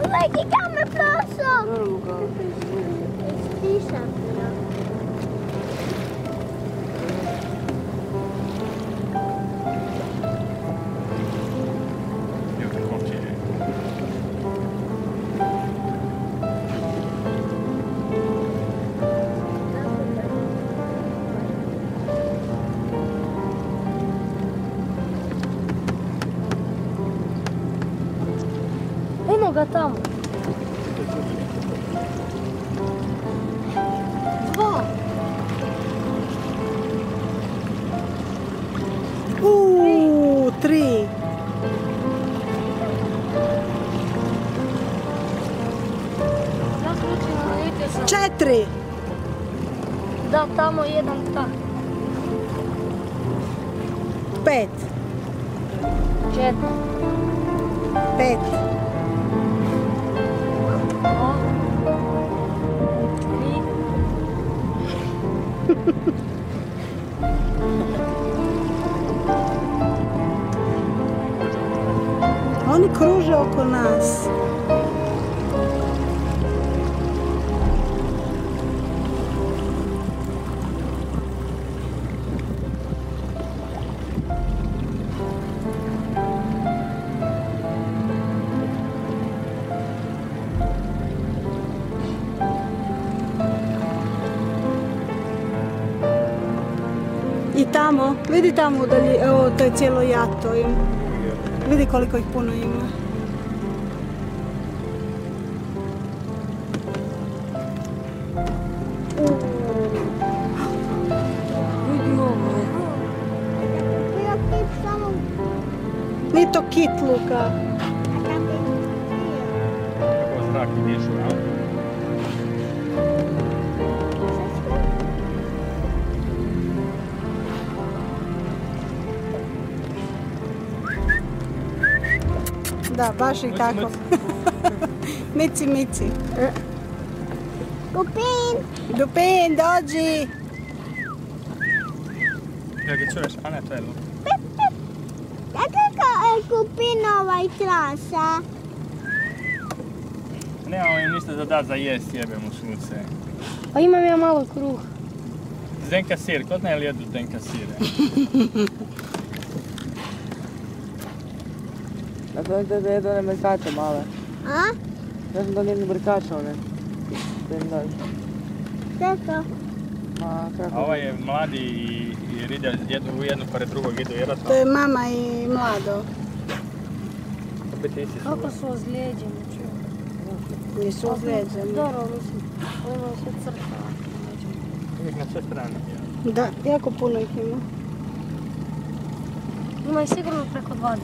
Gledaj, kikam me plaso! Vrlo ga Stišam. Eno ga tamo. Dva. Tri. Četiri. Da, tamo jedan tak. 5. 4. 5. 3. Oni kruže oko nas. I tamo, vidi tamo udalje, evo to je cijelo jato im. Vidi koliko ih puno ima. Vidi ovo. Nije to kit, Luka. Kako zrak dišu, ja? Da, baš i tako. Mici, mici. Dupin! Dupin, dođi! Jel ga čuješ? A ne, to je Luka. Kako je Dupin ovaj trasa? Nemamo im ništa za dat za jest, jebe mu šuce. Pa imam ja malo kruh. Zdenka sir, kod ne li jedu Zdenka sire? Dakle, da jedu one brkače male. A? Ja sam donijeli brkače one. Da im daš. Što je to? Ma, kako? A ovaj je mladi i ide jednu pored drugog idu vjerojatno. To je mama i mlado. Opet isti su. Kako su ozlijeđeni, čujem. Nisu ozlijeđeni. Dobro, mislim. Ovo je sve crta. Uvijek na sve strane. Da, jako puno ih ima. Ima i sigurno preko 20.